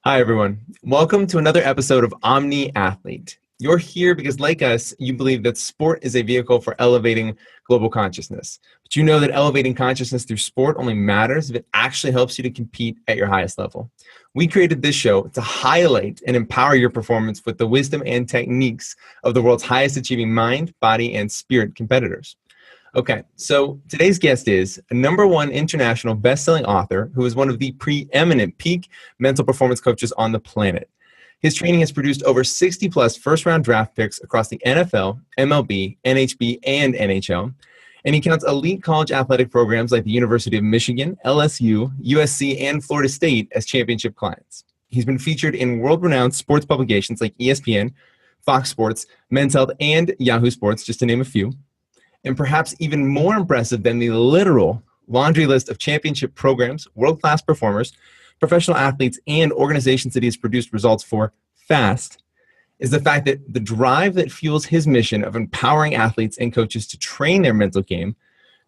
Hi, everyone. Welcome to another episode of Omni Athlete. You're here because, like us, you believe that sport is a vehicle for elevating global consciousness. But you know that elevating consciousness through sport only matters if it actually helps you to compete at your highest level. We created this show to highlight and empower your performance with the wisdom and techniques of the world's highest achieving mind, body, and spirit competitors. Okay, so today's guest is a #1 international best-selling author who is one of the preeminent peak mental performance coaches on the planet. His training has produced over 60-plus first-round draft picks across the NFL, MLB, NHB, and NHL, and he counts elite college athletic programs like the University of Michigan, LSU, USC, and Florida State as championship clients. He's been featured in world-renowned sports publications like ESPN, Fox Sports, Men's Health, and Yahoo Sports, just to name a few. And perhaps even more impressive than the literal laundry list of championship programs, world-class performers, professional athletes, and organizations that he has produced results for fast is the fact that the drive that fuels his mission of empowering athletes and coaches to train their mental game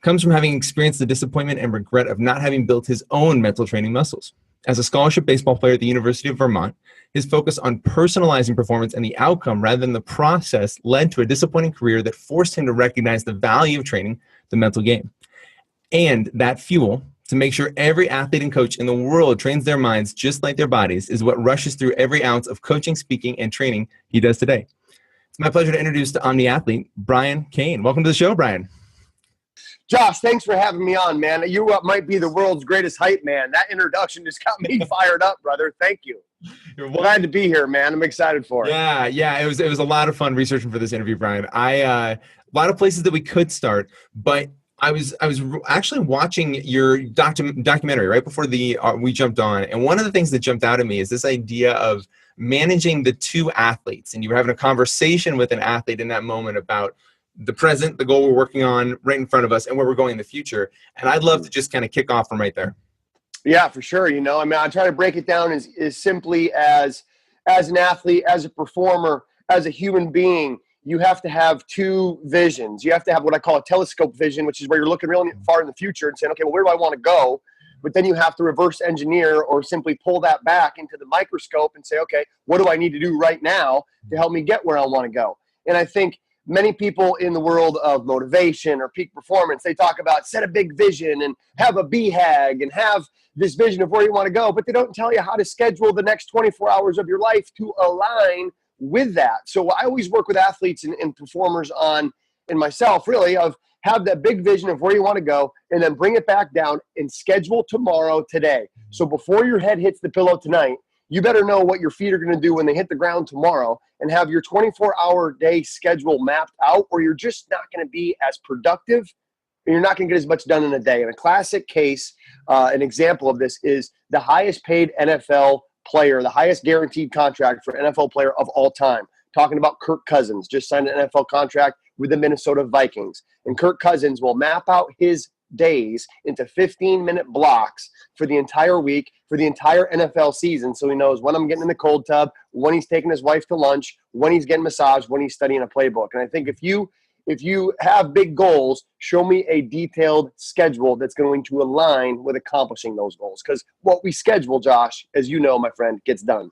comes from having experienced the disappointment and regret of not having built his own mental training muscles. As a scholarship baseball player at the University of Vermont, his focus on personalizing performance and the outcome rather than the process led to a disappointing career that forced him to recognize the value of training the mental game. And that fuel to make sure every athlete and coach in the world trains their minds just like their bodies is what rushes through every ounce of coaching, speaking, and training he does today. It's my pleasure to introduce the Omni Athlete, Brian Cain. Welcome to the show, Brian. Josh, thanks for having me on, man. You might be the world's greatest hype man. That introduction just got me fired up, brother. Thank you. You're glad to be here, man. I'm excited for it. Yeah. It was a lot of fun researching for this interview, Brian. A lot of places that we could start, but I was actually watching your documentary right before we jumped on, and one of the things that jumped out at me is this idea of managing the two athletes, and you were having a conversation with an athlete in that moment about the present, the goal we're working on right in front of us, and where we're going in the future. And I'd love to just kind of kick off from right there. Yeah, for sure. I try to break it down as simply as an athlete, as a performer, as a human being. You have to have two visions. You have to have what I call a telescope vision, which is where you're looking really far in the future and saying, okay, well, where do I want to go? But then you have to reverse engineer or simply pull that back into the microscope and say, okay, what do I need to do right now to help me get where I want to go? And I think many people in the world of motivation or peak performance, they talk about set a big vision and have a BHAG and have this vision of where you want to go, but they don't tell you how to schedule the next 24 hours of your life to align with that. So I always work with athletes and performers and myself really, of have that big vision of where you want to go and then bring it back down and schedule tomorrow today. So before your head hits the pillow tonight, you better know what your feet are going to do when they hit the ground tomorrow and have your 24-hour day schedule mapped out, or you're just not going to be as productive and you're not going to get as much done in a day. And a classic case, an example of this is the highest paid NFL player, the highest guaranteed contract for NFL player of all time. Talking about Kirk Cousins, just signed an NFL contract with the Minnesota Vikings. And Kirk Cousins will map out his days into 15-minute blocks for the entire week, for the entire NFL season. So he knows when I'm getting in the cold tub, when he's taking his wife to lunch, when he's getting massaged, when he's studying a playbook. And I think if you have big goals, show me a detailed schedule that's going to align with accomplishing those goals. Because what we schedule, Josh, as you know, my friend, gets done.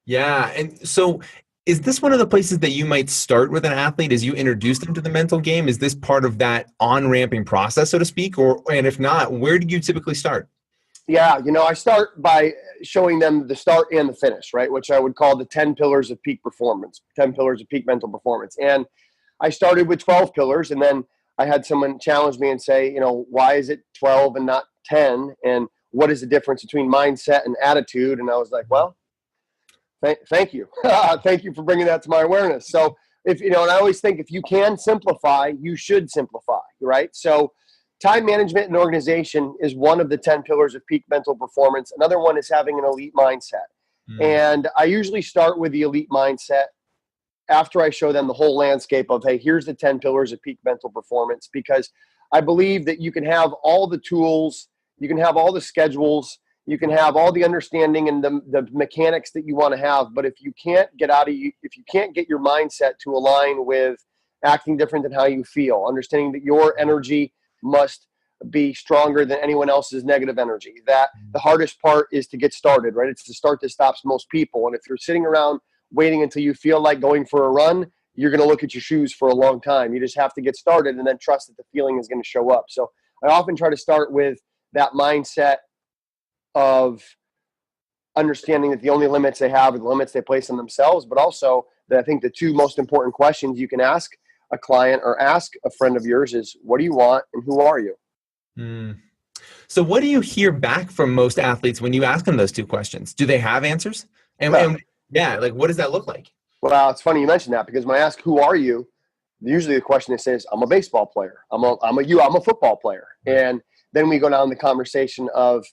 Yeah. And so is this one of the places that you might start with an athlete as you introduce them to the mental game? Is this part of that on-ramping process, so to speak? And if not, where do you typically start? Yeah, I start by showing them the start and the finish, right? Which I would call the 10 pillars of peak performance, 10 pillars of peak mental performance. And I started with 12 pillars, and then I had someone challenge me and say, why is it 12 and not 10? And what is the difference between mindset and attitude? And I was like, well, thank you. Thank you for bringing that to my awareness. So and I always think if you can simplify, you should simplify, right? So time management and organization is one of the 10 pillars of peak mental performance. Another one is having an elite mindset. And I usually start with the elite mindset after I show them the whole landscape of, hey, here's the 10 pillars of peak mental performance, because I believe that you can have all the tools, you can have all the schedules, you can have all the understanding and the mechanics that you want to have. But if you can't get your mindset to align with acting different than how you feel, understanding that your energy must be stronger than anyone else's negative energy. That the hardest part is to get started, right? It's the start that stops most people. And if you're sitting around waiting until you feel like going for a run, you're going to look at your shoes for a long time. You just have to get started and then trust that the feeling is going to show up. So I often try to start with that mindset of understanding that the only limits they have are the limits they place on themselves, but also that I think the two most important questions you can ask a client or ask a friend of yours is, what do you want and who are you? So what do you hear back from most athletes when you ask them those two questions? Do they have answers? And like, what does that look like? Well, it's funny you mentioned that, because when I ask, who are you? Usually the question is, says, I'm a baseball player. I'm a football player. And then we go down the conversation of,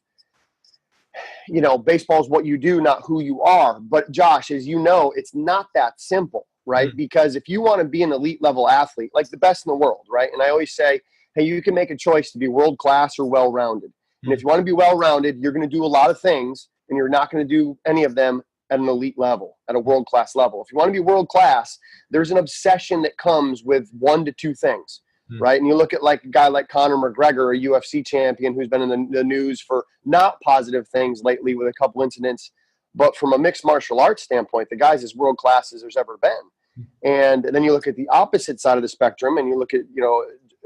baseball is what you do, not who you are. But Josh, as you know, it's not that simple, right? Because if you want to be an elite level athlete, like the best in the world, right? And I always say, hey, you can make a choice to be world-class or well-rounded. And if you want to be well-rounded, you're going to do a lot of things, and you're not going to do any of them at an elite level, at a world-class level. If you want to be world-class, there's an obsession that comes with 1 to 2 things, right? And you look at like a guy like Conor McGregor, a UFC champion who's been in the news for not positive things lately with a couple incidents. But from a mixed martial arts standpoint, the guy's as world-class as there's ever been. And then you look at the opposite side of the spectrum, and you look at,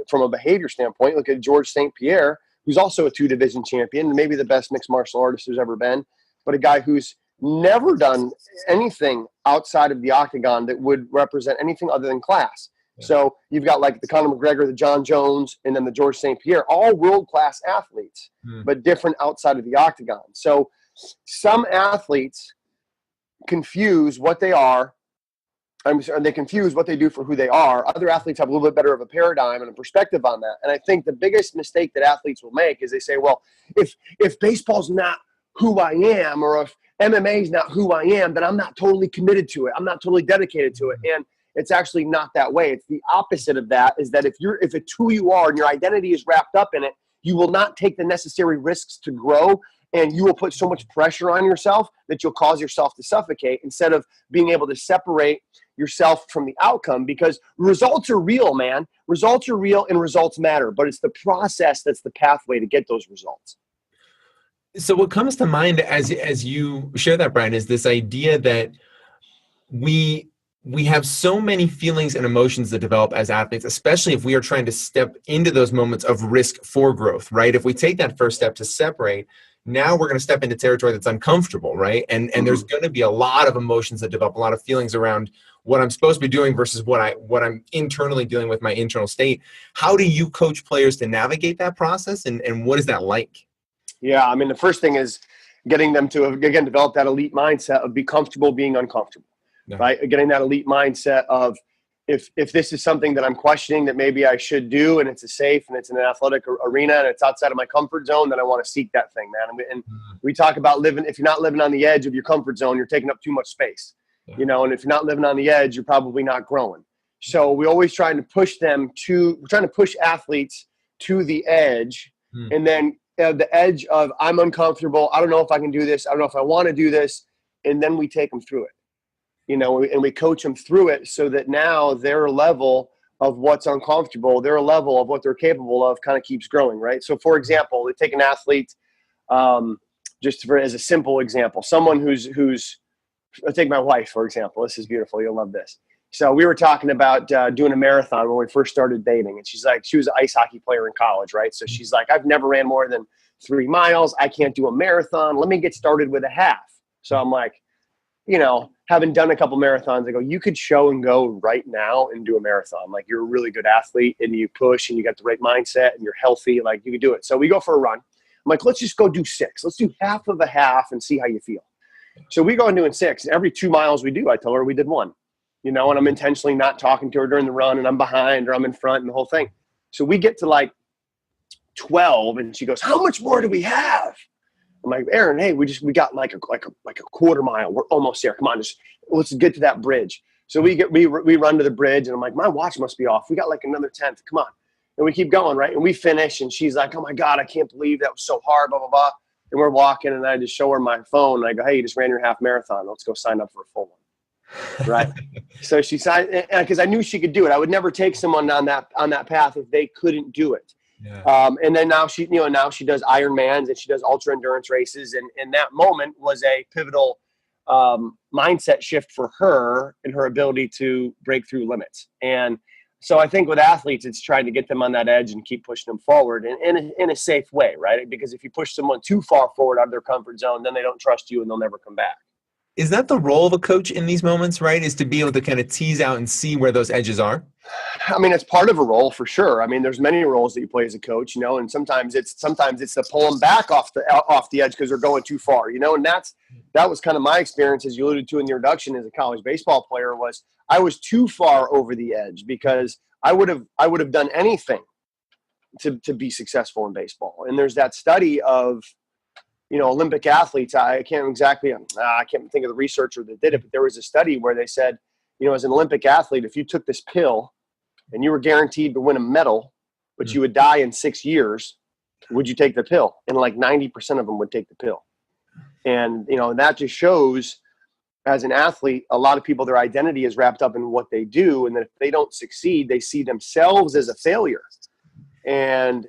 from a behavior standpoint, look at George St. Pierre, who's also a 2-division champion, and maybe the best mixed martial artist there's ever been, but a guy who's never done anything outside of the octagon that would represent anything other than class. Yeah. So you've got like the Conor McGregor, the John Jones, and then the George St. Pierre, all world-class athletes, but different outside of the octagon. So some athletes confuse what they are. They confuse what they do for who they are. Other athletes have a little bit better of a paradigm and a perspective on that. And I think the biggest mistake that athletes will make is they say, well, if baseball's not who I am, or if MMA is not who I am, then I'm not totally committed to it. I'm not totally dedicated to it. And it's actually not that way. It's the opposite of that, is that if it's who you are and your identity is wrapped up in it, you will not take the necessary risks to grow. And you will put so much pressure on yourself that you'll cause yourself to suffocate, instead of being able to separate yourself from the outcome, because results are real, man. Results are real and results matter, but it's the process that's the pathway to get those results. So what comes to mind as you share that, Brian, is this idea that we have so many feelings and emotions that develop as athletes, especially if we are trying to step into those moments of risk for growth, right? If we take that first step to separate, now we're going to step into territory that's uncomfortable, right? And there's going to be a lot of emotions that develop, a lot of feelings around what I'm supposed to be doing versus what I'm internally dealing with, my internal state. How do you coach players to navigate that process, and what is that like? Yeah, I mean, the first thing is getting them to, again, develop that elite mindset of be comfortable being uncomfortable, right? Getting that elite mindset of, if this is something that I'm questioning that maybe I should do, and it's a safe and it's in an athletic arena and it's outside of my comfort zone, then I want to seek that thing, man. And we talk about if you're not living on the edge of your comfort zone, you're taking up too much space, and if you're not living on the edge, you're probably not growing. So we always trying to push athletes to the edge, and then the edge of, I'm uncomfortable, I don't know if I can do this, I don't know if I want to do this, and then we take them through it. And we coach them through it, so that now their level of what's uncomfortable, their level of what they're capable of kind of keeps growing, right? So, for example, they take an athlete, as a simple example, someone who's I'll take my wife, for example. This is beautiful. You'll love this. So we were talking about doing a marathon when we first started dating, and she was an ice hockey player in college, right? So she's like, I've never ran more than 3 miles. I can't do a marathon. Let me get started with a half. So I'm like, having done a couple marathons, I go, you could show and go right now and do a marathon. Like, you're a really good athlete and you push and you got the right mindset and you're healthy. Like, you could do it. So we go for a run. I'm like, let's just go do 6. Let's do half of a half and see how you feel. So we go and doing 6. Every 2 miles we do, I tell her we did 1, and I'm intentionally not talking to her during the run, and I'm behind or I'm in front and the whole thing. So we get to like 12 and she goes, how much more do we have? I'm like, Aaron, hey, we got like a quarter mile. We're almost there. Come on, let's get to that bridge. So we run to the bridge, and I'm like, my watch must be off. We got like another 10th. Come on. And we keep going, right? And we finish, and she's like, oh my God, I can't believe that was so hard, blah, blah, blah. And we're walking, and I just show her my phone, and I go, hey, you just ran your half marathon. Let's go sign up for a full one. Right? So she signed, because I knew she could do it. I would never take someone on that path if they couldn't do it. Yeah. And then now she does Ironmans and she does ultra endurance races. And that moment was a pivotal mindset shift for her and her ability to break through limits. And so I think with athletes, it's trying to get them on that edge and keep pushing them forward in a safe way, right? Because if you push someone too far forward out of their comfort zone, then they don't trust you and they'll never come back. Is that the role of a coach in these moments, right? Is to be able to kind of tease out and see where those edges are? I mean, it's part of a role for sure. I mean, there's many roles that you play as a coach, and sometimes it's to pull them back off the edge because they're going too far, and that was kind of my experience, as you alluded to in the introduction, as a college baseball player. Was I was too far over the edge because I would have done anything to be successful in baseball. And there's that study of Olympic athletes. I can't think of the researcher that did it, but there was a study where they said, as an Olympic athlete, if you took this pill and you were guaranteed to win a medal, but you would die in 6 years, would you take the pill? And like 90% of them would take the pill. And, that just shows, as an athlete, a lot of people, their identity is wrapped up in what they do. And that if they don't succeed, they see themselves as a failure. And,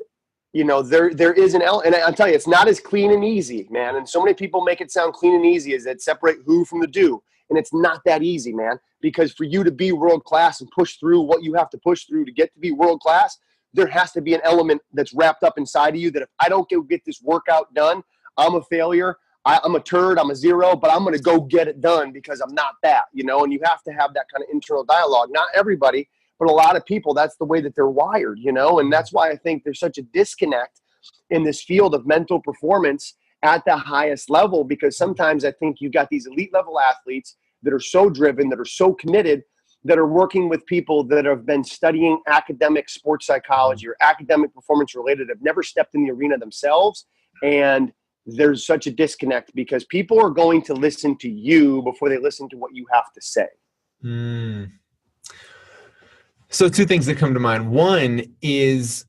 there is and I'll tell you, it's not as clean and easy, man. And so many people make it sound clean and easy as that separate who from the do. And it's not that easy, man, because for you to be world-class and push through what you have to push through to get to be world-class, there has to be an element that's wrapped up inside of you that if I don't get this workout done, I'm a failure. I'm a turd. I'm a zero, but I'm going to go get it done because I'm not that, and you have to have that kind of internal dialogue. Not everybody, but a lot of people, that's the way that they're wired, and that's why I think there's such a disconnect in this field of mental performance at the highest level, because sometimes I think you've got these elite level athletes that are so driven, that are so committed, that are working with people that have been studying academic sports psychology or academic performance related, have never stepped in the arena themselves. And there's such a disconnect because people are going to listen to you before they listen to what you have to say. So two things that come to mind. One is,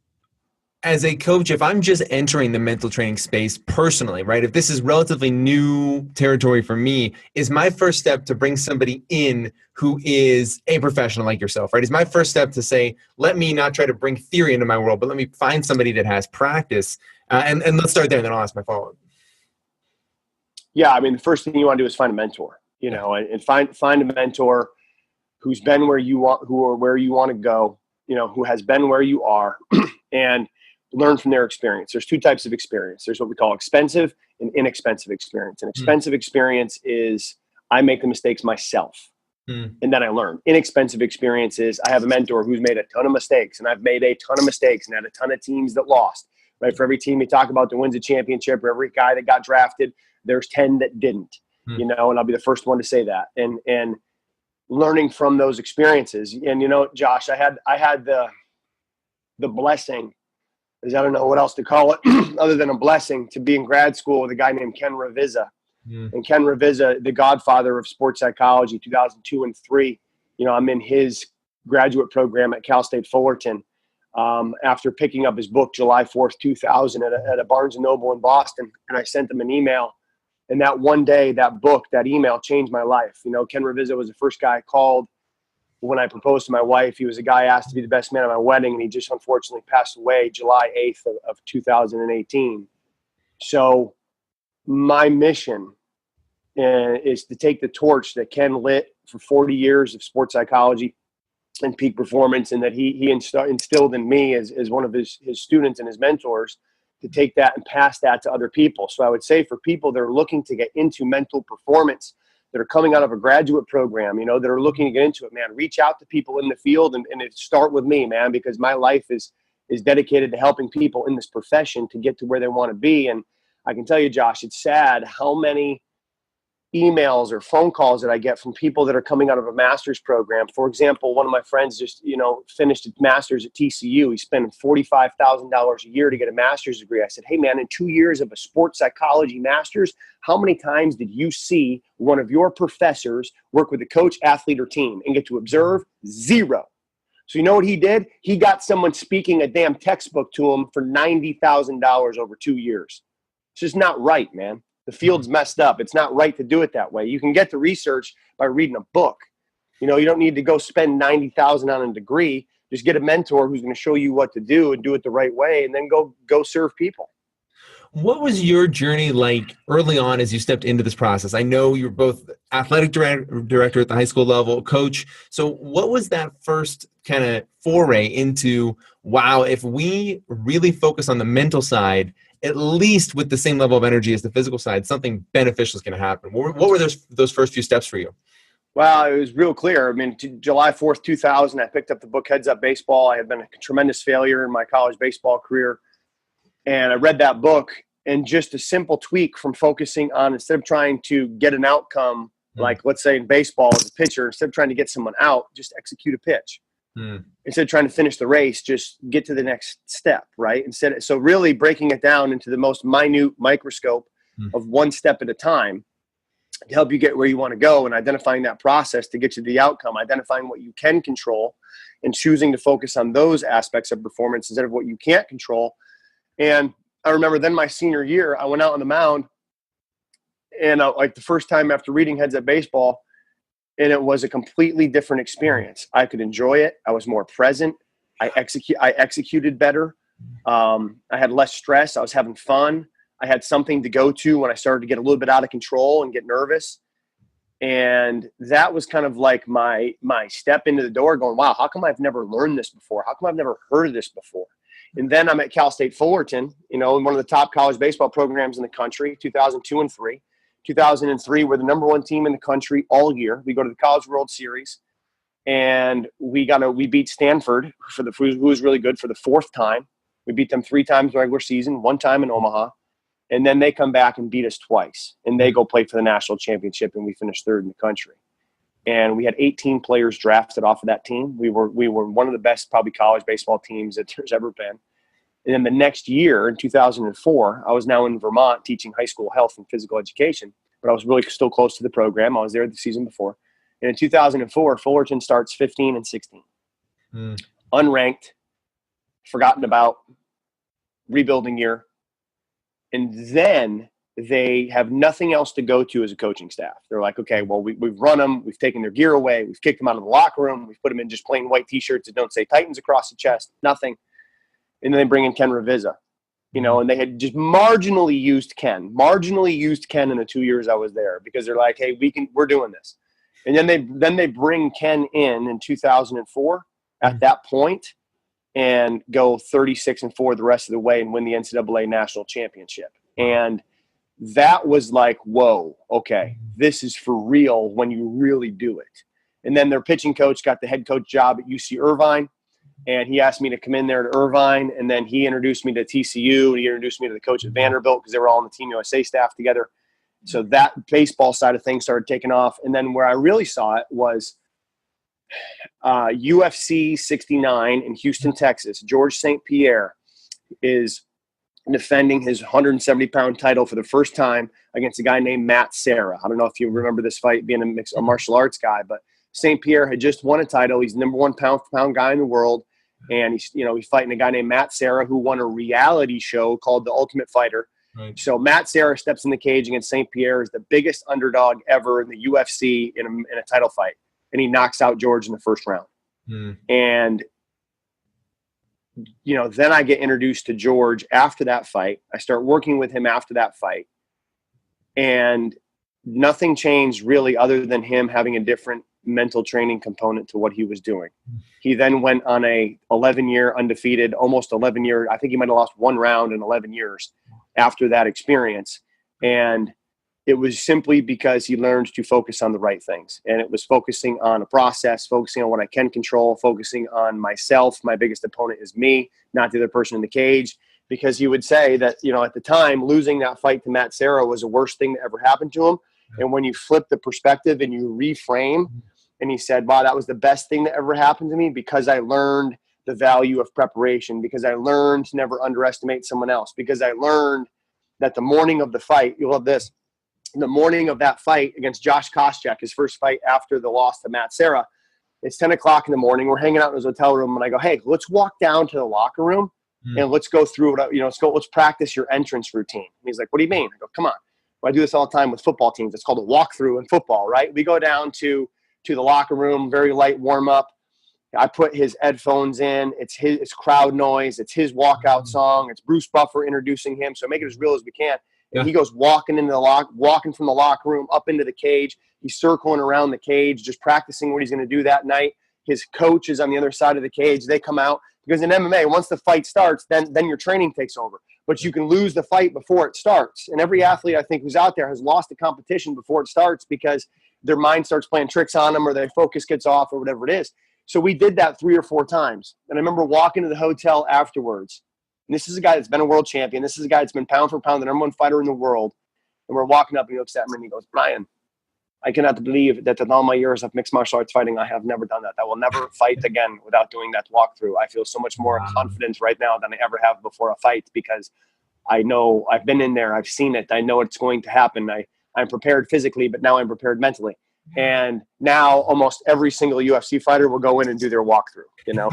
as a coach, if I'm just entering the mental training space personally, right? If this is relatively new territory for me, is my first step to bring somebody in who is a professional like yourself, right? Is my first step to say, let me not try to bring theory into my world, but let me find somebody that has practice. And let's start there, and then I'll ask my follow-up. Yeah, I mean, the first thing you want to do is find a mentor, and find a mentor who's been where you want to go, who has been where you are, and learn from their experience. There's two types of experience. There's what we call expensive and inexpensive experience. And expensive experience is I make the mistakes myself and then I learn. Inexpensive experience is I have a mentor who's made a ton of mistakes, and I've made a ton of mistakes and had a ton of teams that lost, right? For every team we talk about that wins a championship, or every guy that got drafted, there's 10 that didn't, and I'll be the first one to say that. And learning from those experiences. And, Josh, I had the blessing, I don't know what else to call it other than a blessing, to be in grad school with a guy named Ken Ravizza. And Ken Ravizza, the godfather of sports psychology, 2002 and 3. I'm in his graduate program at Cal State Fullerton after picking up his book July 4th, 2000 at a Barnes & Noble in Boston. And I sent him an email. And that one day, that email changed my life. Ken Ravizza was the first guy I called when I proposed to my wife. He was a guy asked to be the best man at my wedding, and he just unfortunately passed away July 8th of 2018. So my mission is to take the torch that Ken lit for 40 years of sports psychology and peak performance, and that he instilled in me as one of his students and his mentors, to take that and pass that to other people. So I would say for people that are looking to get into mental performance, that are coming out of a graduate program, that are looking to get into it, man, reach out to people in the field and start with me, man, because my life is dedicated to helping people in this profession to get to where they want to be. And I can tell you, Josh, it's sad how many emails or phone calls that I get from people that are coming out of a master's program. For example, one of my friends just, finished his master's at TCU. He's spending $45,000 a year to get a master's degree. I said, hey man, in 2 years of a sports psychology master's, how many times did you see one of your professors work with a coach, athlete, or team and get to observe? 0. So you know what he did? He got someone speaking a damn textbook to him for $90,000 over 2 years. It's just not right, man. The field's messed up. It's not right to do it that way. You can get the research by reading a book. You don't need to go spend $90,000 on a degree, Just get a mentor who's going to show you what to do and do it the right way, and then go serve people. What was your journey like early on as you stepped into this process? I know you were both athletic director at the high school level, coach. So what was that first kind of foray into, wow, if we really focus on the mental side, at least with the same level of energy as the physical side, something beneficial is going to happen? What were those first few steps for you? Well, it was real clear. I mean, July 4th, 2000, I picked up the book Heads Up Baseball. I had been a tremendous failure in my college baseball career. And I read that book, and just a simple tweak from focusing on, instead of trying to get an outcome, like let's say in baseball as a pitcher, instead of trying to get someone out, just execute a pitch. Instead of trying to finish the race, just get to the next step, right? So really breaking it down into the most minute microscope of one step at a time to help you get where you want to go, and identifying that process to get you to the outcome, identifying what you can control and choosing to focus on those aspects of performance instead of what you can't control. And I remember then my senior year, I went out on the mound, and like the first time after reading Heads Up Baseball, and it was a completely different experience. I could enjoy it. I was more present. I executed better. I had less stress. I was having fun. I had something to go to when I started to get a little bit out of control and get nervous. And that was kind of like my step into the door going, wow, how come I've never learned this before? How come I've never heard of this before? And then I'm at Cal State Fullerton, in one of the top college baseball programs in the country, 2002 and 3. 2003, we're the number one team in the country all year. We go to the College World Series, and we beat Stanford, who was really good, for the fourth time. We beat them 3 times in the regular season, 1 time in Omaha. And then they come back and beat us twice. And they go play for the national championship, and we finished 3rd in the country. And we had 18 players drafted off of that team. We were one of the best probably college baseball teams that there's ever been. And then the next year, in 2004, I was now in Vermont teaching high school health and physical education, but I was really still close to the program. I was there the season before. And in 2004, Fullerton starts 15 and 16. Unranked, forgotten about, rebuilding year. And then they have nothing else to go to as a coaching staff. They're like, okay, well, we've run them. We've taken their gear away. We've kicked them out of the locker room. We've put them in just plain white T-shirts that don't say Titans across the chest, nothing. And then they bring in Ken Ravizza, and they had just marginally used Ken in the 2 years I was there, because they're like, hey, we're doing this. And then they bring Ken in 2004 at that point, and go 36-4 the rest of the way and win the NCAA national championship. And that was like, whoa, okay, this is for real when you really do it. And then their pitching coach got the head coach job at UC Irvine, and he asked me to come in there to Irvine, and then he introduced me to TCU, and he introduced me to the coach at Vanderbilt, because they were all on the Team USA staff together. So that baseball side of things started taking off. And then where I really saw it was UFC 69 in Houston, Texas. George St. Pierre is defending his 170-pound title for the first time against a guy named Matt Serra. I don't know if you remember this fight, being a martial arts guy, but St. Pierre had just won a title. He's the number 1 pound-for-pound guy in the world, and he's fighting a guy named Matt Serra, who won a reality show called The Ultimate Fighter. Right. So Matt Serra steps in the cage against St. Pierre, is the biggest underdog ever in the UFC in a title fight, and he knocks out George in the first round. And then I get introduced to George after that fight. I start working with him after that fight, and nothing changed really, other than him having a different mental training component to what he was doing. He then went on a 11-year undefeated, almost 11-year. I think he might have lost 1 round in 11 years after that experience. And it was simply because he learned to focus on the right things. And it was focusing on a process, focusing on what I can control, focusing on myself. My biggest opponent is me, not the other person in the cage. Because he would say that, at the time, losing that fight to Matt Serra was the worst thing that ever happened to him. And when you flip the perspective and you reframe, and he said, wow, that was the best thing that ever happened to me, because I learned the value of preparation, because I learned to never underestimate someone else, because I learned that the morning of the fight, you'll love this, the morning of that fight against Josh Koscheck, his first fight after the loss to Matt Serra, it's 10 o'clock in the morning. We're hanging out in his hotel room, and I go, hey, let's walk down to the locker room and let's go through it. Let's practice your entrance routine. And he's like, what do you mean? I go, come on. Well, I do this all the time with football teams. It's called a walkthrough in football, right? We go down to the locker room, very light warm up. I put his headphones in. It's crowd noise. It's his walkout song. It's Bruce Buffer introducing him. So make it as real as we can. And he goes walking from the locker room up into the cage. He's circling around the cage, just practicing what he's going to do that night. His coach is on the other side of the cage. They come out because in MMA, once the fight starts, then your training takes over. But you can lose the fight before it starts. And every athlete, I think, who's out there has lost the competition before it starts because their mind starts playing tricks on them or their focus gets off or whatever it is. So we did that 3 or 4 times. And I remember walking to the hotel afterwards. And this is a guy that's been a world champion. This is a guy that's been pound for pound the #1 fighter in the world. And we're walking up and he looks at me and he goes, Brian, I cannot believe that in all my years of mixed martial arts fighting, I have never done that. I will never fight again without doing that walkthrough. I feel so much more confident right now than I ever have before a fight because I know I've been in there. I've seen it. I know it's going to happen. I'm prepared physically, but now I'm prepared mentally. And now almost every single UFC fighter will go in and do their walkthrough, you know?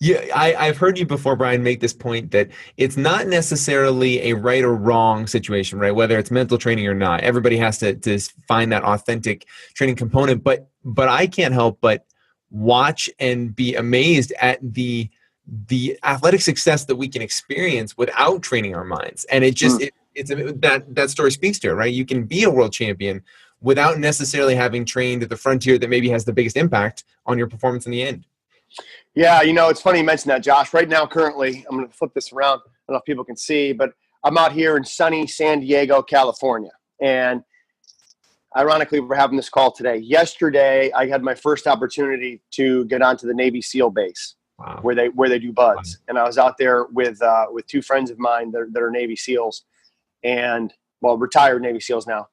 Yeah, I've heard you before, Brian, make this point that it's not necessarily a right or wrong situation, right? Whether it's mental training or not, everybody has to find that authentic training component. But I can't help but watch and be amazed at the athletic success that we can experience without training our minds. And it just that story speaks to it, right? You can be a world champion without necessarily having trained at the frontier that maybe has the biggest impact on your performance in the end. Yeah, you know, it's funny you mentioned that, Josh. Right now, currently, I'm going to flip this around. I don't know if people can see, but I'm out here in sunny San Diego, California. And ironically, we're having this call today. Yesterday, I had my first opportunity to get onto the Navy SEAL base where they do buds. Wow. And I was out there with 2 friends of mine that are Navy SEALs and, well, retired Navy SEALs now.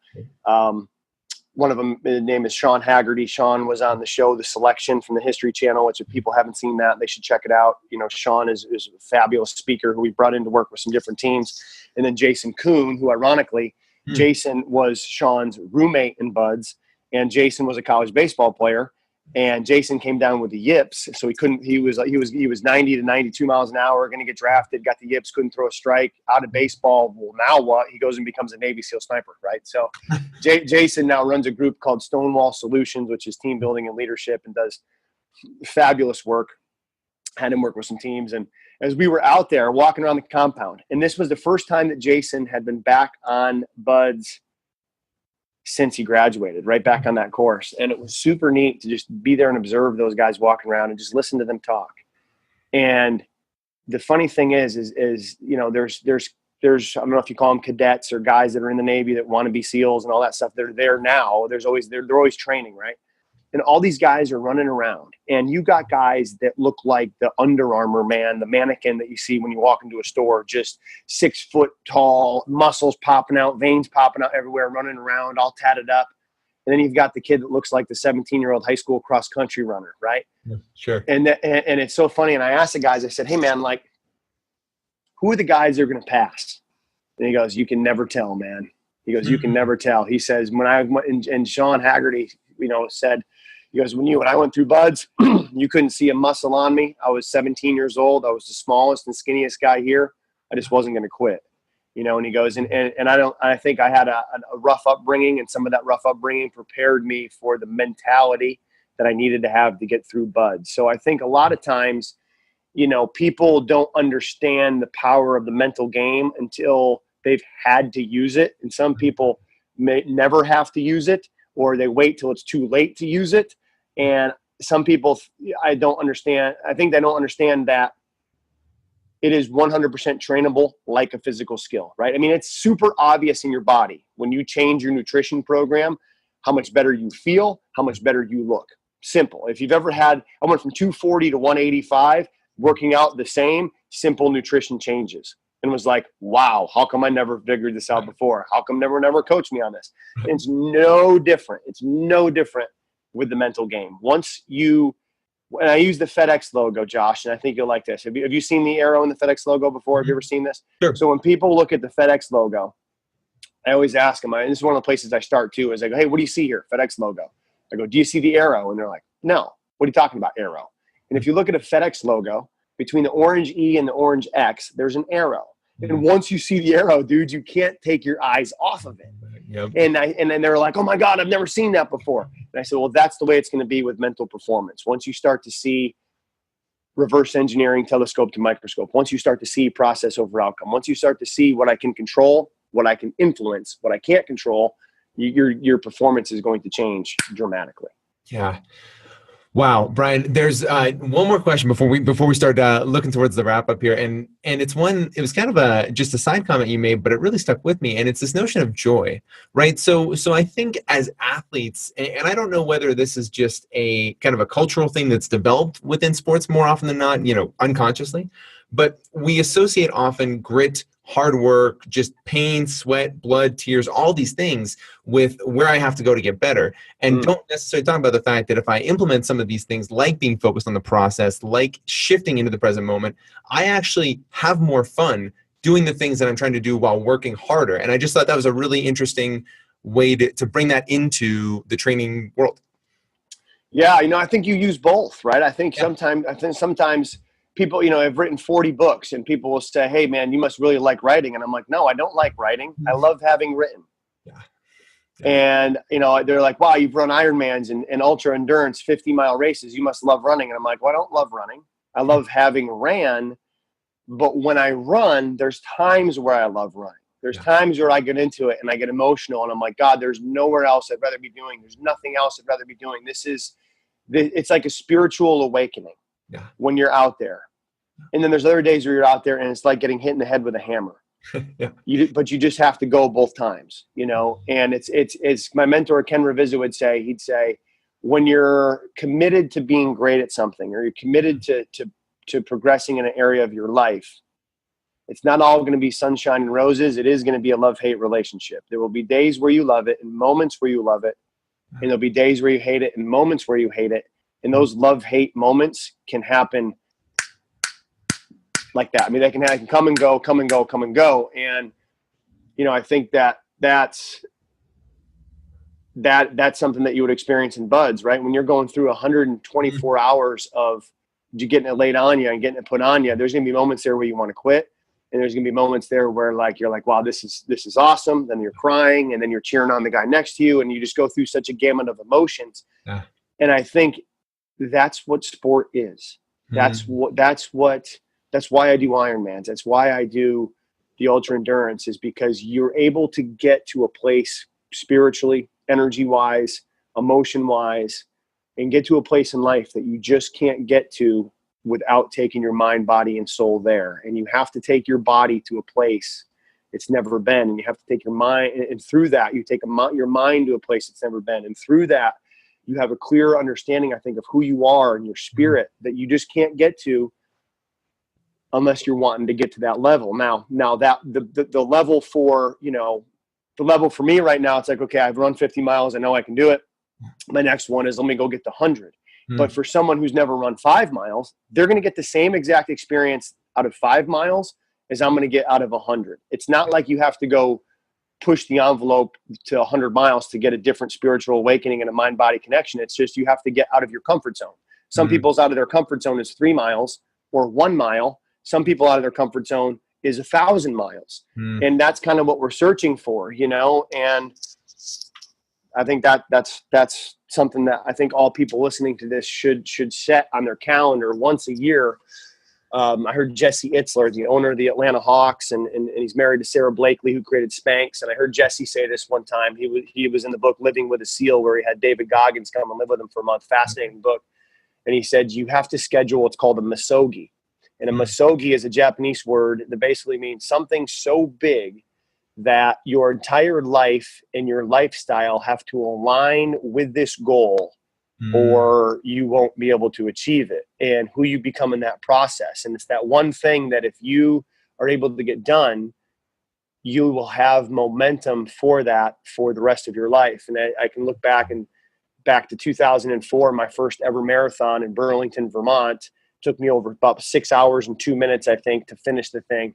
One of them, his name is Sean Haggerty. Sean was on the show, The Selection from the History Channel, which if people haven't seen that, they should check it out. You know, Sean is a fabulous speaker who we brought in to work with some different teams. And then Jason Kuhn, who ironically, Jason was Sean's roommate in Buds, and Jason was a college baseball player. And Jason came down with the yips, so he was 90 to 92 miles an hour, going to get drafted, got the yips, couldn't throw a strike, out of baseball. Well, now what? He goes and becomes a Navy SEAL sniper, right? So Jason now runs a group called Stonewall Solutions, which is team building and leadership, and does fabulous work. Had him work with some teams, and as we were out there walking around the compound, and this was the first time that Jason had been back on Buds since he graduated, right back on that course. And it was super neat to just be there and observe those guys walking around and just listen to them talk. And the funny thing is, you know, there's, I don't know if you call them cadets or guys that are in the Navy that want to be SEALs and all that stuff. They're there now. They're always training, right? And all these guys are running around, and you got guys that look like the Under Armour man, the mannequin that you see when you walk into a store, just 6 foot tall, muscles popping out, veins popping out everywhere, running around, all tatted up. And then you've got the kid that looks like the 17-year-old high school cross country runner, right? Yeah, sure. And it's so funny. And I asked the guys, I said, hey man, like, who are the guys that are going to pass? And he goes, you can never tell, man. He goes, you can never tell. He says, when I went, and Sean Haggerty, you know, said, he goes, when I went through Buds, you couldn't see a muscle on me. I was 17 years old. I was the smallest and skinniest guy here. I just wasn't going to quit, you know. And he goes, and I think I had a rough upbringing, and some of that rough upbringing prepared me for the mentality that I needed to have to get through Buds. So I think a lot of times, you know, people don't understand the power of the mental game until they've had to use it. And some people may never have to use it, or they wait till it's too late to use it. And some people, I think they don't understand that it is 100% trainable like a physical skill, right? I mean, it's super obvious in your body when you change your nutrition program, how much better you feel, how much better you look. Simple. If you've ever I went from 240 to 185, working out the same, simple nutrition changes. And was like, wow, how come I never figured this out before? How come never coached me on this? And it's no different. It's no different with the mental game. And I use the FedEx logo, Josh, and I think you'll like this. Have you seen the arrow in the FedEx logo before? Have you ever seen this? Sure. So when people look at the FedEx logo, I always ask them, and this is one of the places I start too, is I go, hey, what do you see here? FedEx logo. I go, do you see the arrow? And they're like, no. What are you talking about, arrow? And if you look at a FedEx logo, between the orange E and the orange X, there's an arrow. And once you see the arrow, dude, you can't take your eyes off of it. Yep. And then they're like, oh my God, I've never seen that before. And I said, well, that's the way it's going to be with mental performance. Once you start to see reverse engineering, telescope to microscope, once you start to see process over outcome, once you start to see what I can control, what I can influence, what I can't control, your performance is going to change dramatically. Yeah. Wow, Brian, there's one more question before we start looking towards the wrap up here. And it was kind of just a side comment you made, but it really stuck with me. And it's this notion of joy, right? So I think as athletes, and I don't know whether this is just a kind of a cultural thing that's developed within sports more often than not, unconsciously, but we associate often grit, hard work, just pain, sweat, blood, tears, all these things with where I have to go to get better. And don't necessarily talk about the fact that if I implement some of these things, like being focused on the process, like shifting into the present moment, I actually have more fun doing the things that I'm trying to do while working harder. And I just thought that was a really interesting way to bring that into the training world. Yeah, I think you use both, right? I think sometimes people, have written 40 books and people will say, hey man, you must really like writing. And I'm like, no, I don't like writing. I love having written. Yeah. And, they're like, wow, you've run Ironmans and ultra endurance, 50-mile races. You must love running. And I'm like, well, I don't love running. I love having ran. But when I run, there's times where I love running. There's times where I get into it and I get emotional and I'm like, God, there's nowhere else I'd rather be doing. There's nothing else I'd rather be doing. It's like a spiritual awakening. Yeah. When you're out there. And then there's other days where you're out there and it's like getting hit in the head with a hammer. Yeah. But you just have to go both times, and it's my mentor, Ken Ravizza he'd say, when you're committed to being great at something, or you're committed to progressing in an area of your life, it's not all going to be sunshine and roses. It is going to be a love-hate relationship. There will be days where you love it and moments where you love it. And there'll be days where you hate it and moments where you hate it. And those love-hate moments can happen like that. I mean, they can come and go, come and go, come and go. And, I think that's something that you would experience in buds, right? When you're going through 124 hours of you getting it laid on you and getting it put on you, there's going to be moments there where you want to quit. And there's going to be moments there where you're like, wow, this is awesome. Then you're crying and then you're cheering on the guy next to you. And you just go through such a gamut of emotions. Yeah. And I think that's what sport is. That's why I do Ironmans. That's why I do the ultra endurance, is because you're able to get to a place spiritually, energy wise, emotion wise, and get to a place in life that you just can't get to without taking your mind, body, and soul there. And you have to take your body to a place it's never been. And you have to take your mind, and through that, you take your mind to a place it's never been. And through that, you have a clear understanding, I think, of who you are and your spirit that you just can't get to unless you're wanting to get to that level. Now that the level for, the level for me right now, it's like, okay, I've run 50 miles. I know I can do it. My next one is, let me go get the 100. But for someone who's never run 5 miles, they're going to get the same exact experience out of 5 miles as I'm going to get out of 100. It's not like you have to go push the envelope to 100 miles to get a different spiritual awakening and a mind-body connection. It's just you have to get out of your comfort zone. Some people's out of their comfort zone is 3 miles or 1 mile. Some people out of their comfort zone is 1,000 miles. And that's kind of what we're searching for, and I think that's something that I think all people listening to this should set on their calendar once a year. I heard Jesse Itzler, the owner of the Atlanta Hawks, and he's married to Sarah Blakely, who created Spanx. And I heard Jesse say this one time. He was in the book Living with a Seal, where he had David Goggins come and live with him for a month. Fascinating book. And he said, you have to schedule what's called a misogi. And a misogi is a Japanese word that basically means something so big that your entire life and your lifestyle have to align with this goal, or you won't be able to achieve it, and who you become in that process. And it's that one thing that if you are able to get done, you will have momentum for that for the rest of your life. And I can look back to 2004, my first ever marathon in Burlington, Vermont. Took me over about 6 hours and 2 minutes, I think, to finish the thing.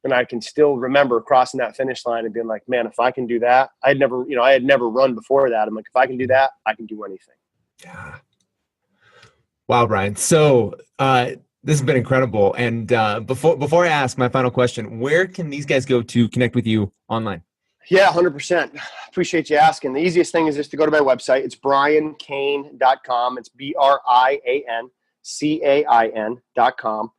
And I can still remember crossing that finish line and being like, man, if I can do that, I had never run before that. I'm like, if I can do that, I can do anything. Yeah. Wow, Brian. So this has been incredible. And before I ask my final question, where can these guys go to connect with you online? Yeah, 100%. Appreciate you asking. The easiest thing is just to go to my website. It's briancain.com. It's BrianCain.com.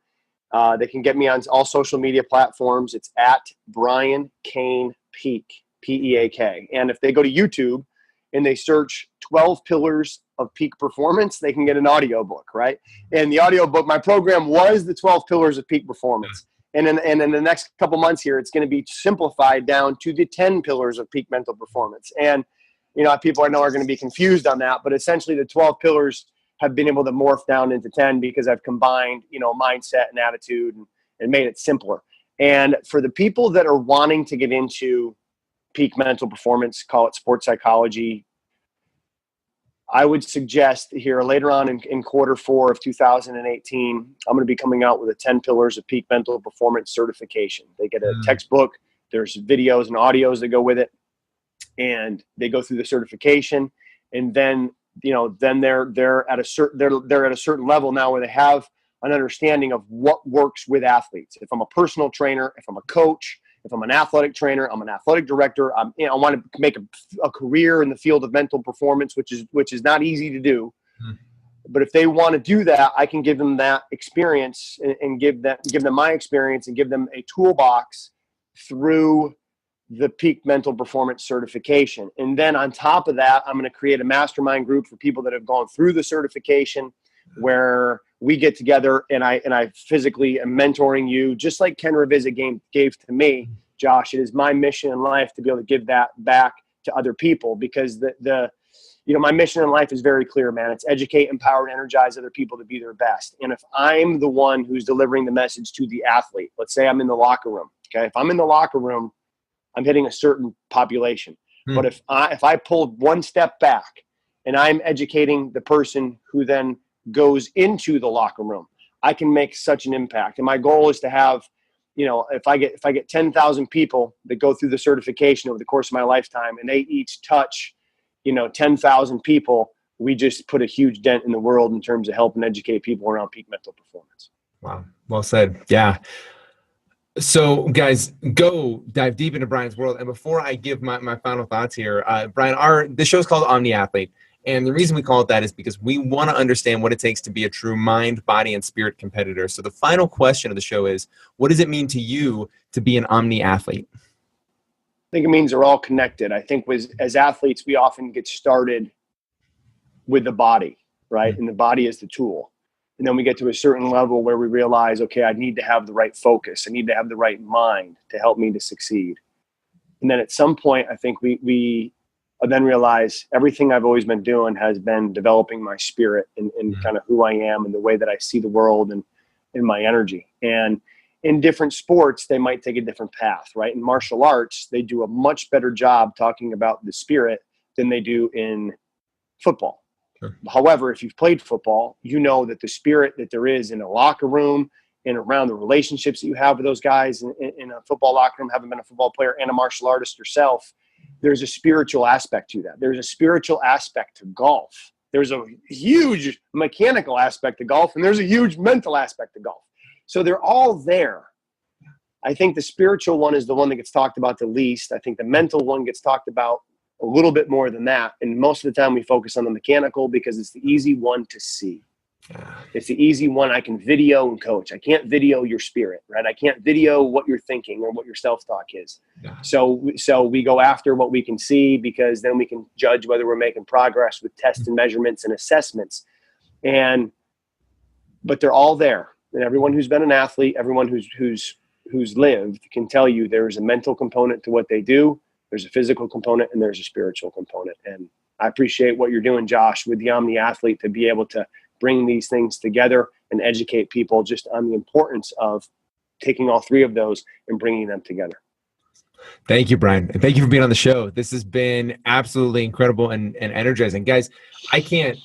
They can get me on all social media platforms. It's at Brian Cain Peak, P-E-A-K. And if they go to YouTube and they search 12 Pillars of Peak Performance, they can get an audiobook, right? And the audiobook, my program was the 12 Pillars of Peak Performance. And in the next couple months here, it's going to be simplified down to the 10 pillars of peak mental performance. And, people I know are going to be confused on that, but essentially the 12 pillars have been able to morph down into 10 because I've combined, mindset and attitude and made it simpler. And for the people that are wanting to get into peak mental performance, call it sports psychology, I would suggest here later on in quarter 4 of 2018, I'm going to be coming out with a 10 Pillars of Peak Mental Performance certification. They get a textbook. There's videos and audios that go with it, and they go through the certification. And then, then they're at a certain level now where they have an understanding of what works with athletes. If I'm a personal trainer, if I'm a coach, if I'm an athletic trainer, I'm an athletic director. I want to make a career in the field of mental performance, which is not easy to do. But if they want to do that, I can give them that experience and give them my experience and give them a toolbox through the Peak Mental Performance certification. And then on top of that, I'm going to create a mastermind group for people that have gone through the certification, where we get together and I physically am mentoring you, just like Ken Revisit gave to me, Josh. It is my mission in life to be able to give that back to other people, because my mission in life is very clear, man. It's educate, empower, and energize other people to be their best. And if I'm the one who's delivering the message to the athlete, let's say I'm in the locker room. Okay. If I'm in the locker room, I'm hitting a certain population. But if I pull one step back and I'm educating the person who then goes into the locker room, I can make such an impact. And my goal is to have, if I get 10,000 people that go through the certification over the course of my lifetime, and they each touch, 10,000 people, we just put a huge dent in the world in terms of helping educate people around peak mental performance. Wow. Well said. Yeah. So guys, go dive deep into Brian's world. And before I give my final thoughts here, Brian, the show's called Omni Athlete. And the reason we call it that is because we want to understand what it takes to be a true mind, body, and spirit competitor. So the final question of the show is, what does it mean to you to be an Omni Athlete? I think it means they're all connected. I think as athletes, we often get started with the body, right? And the body is the tool. And then we get to a certain level where we realize, okay, I need to have the right focus. I need to have the right mind to help me to succeed. And then at some point, I think we then realize everything I've always been doing has been developing my spirit and kind of who I am and the way that I see the world and my energy. And in different sports, they might take a different path, right? In martial arts, they do a much better job talking about the spirit than they do in football. Sure. However, if you've played football, you know that the spirit that there is in a locker room and around the relationships that you have with those guys in a football locker room, having been a football player and a martial artist yourself, there's a spiritual aspect to that. There's a spiritual aspect to golf. There's a huge mechanical aspect to golf, and there's a huge mental aspect to golf. So they're all there. I think the spiritual one is the one that gets talked about the least. I think the mental one gets talked about a little bit more than that. And most of the time we focus on the mechanical because it's the easy one to see. It's the easy one I can video and coach. I can't video your spirit, right? I can't video what you're thinking or what your self-talk is. Yeah. So we go after what we can see, because then we can judge whether we're making progress with tests and measurements and assessments. But they're all there. And everyone who's been an athlete, everyone who's lived can tell you there's a mental component to what they do. There's a physical component and there's a spiritual component. And I appreciate what you're doing, Josh, with the Omni Athlete, to be able to bring these things together and educate people just on the importance of taking all three of those and bringing them together. Thank you, Brian. And thank you for being on the show. This has been absolutely incredible and energizing. Guys, I can't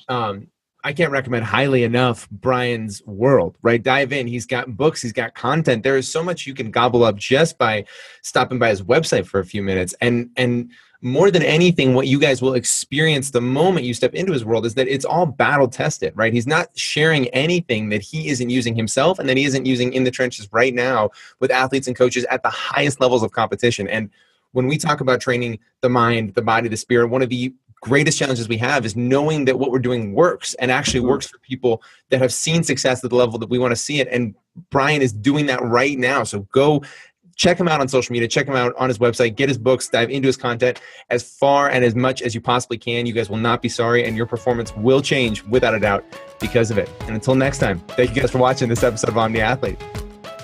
recommend highly enough Brian's world, right? Dive in. He's got books. He's got content. There is so much you can gobble up just by stopping by his website for a few minutes. And more than anything, what you guys will experience the moment you step into his world is that it's all battle tested, right? He's not sharing anything that he isn't using himself and that he isn't using in the trenches right now with athletes and coaches at the highest levels of competition. And when we talk about training the mind, the body, the spirit, one of the greatest challenges we have is knowing that what we're doing works and actually works for people that have seen success at the level that we want to see it. And Brian is doing that right now. So go check him out on social media, check him out on his website, get his books, dive into his content as far and as much as you possibly can. You guys will not be sorry, and your performance will change without a doubt because of it. And until next time, thank you guys for watching this episode of Omni Athlete.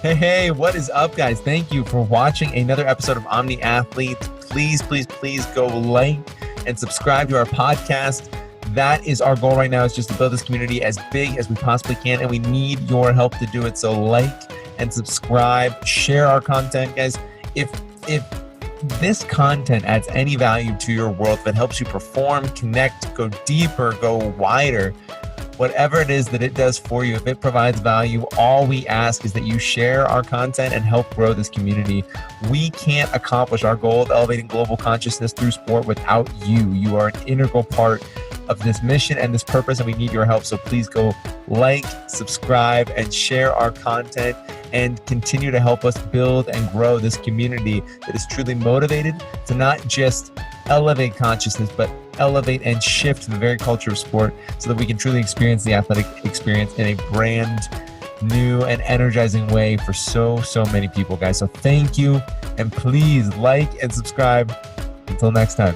Hey, what is up, guys? Thank you for watching another episode of Omni Athlete. Please, please, please go like and subscribe to our podcast. That is our goal right now, is just to build this community as big as we possibly can, and we need your help to do it. So like and subscribe, share our content, guys. If this content adds any value to your world, that helps you perform, connect, go deeper, go wider, whatever it is that it does for you, if it provides value, all we ask is that you share our content and help grow this community. We can't accomplish our goal of elevating global consciousness through sport without you. You are an integral part of this mission and this purpose, and we need your help. So please go like, subscribe, and share our content, and continue to help us build and grow this community that is truly motivated to not just elevate consciousness, but elevate and shift the very culture of sport so that we can truly experience the athletic experience in a brand new and energizing way for so many people, guys. So thank you, and please like and subscribe. Until next time.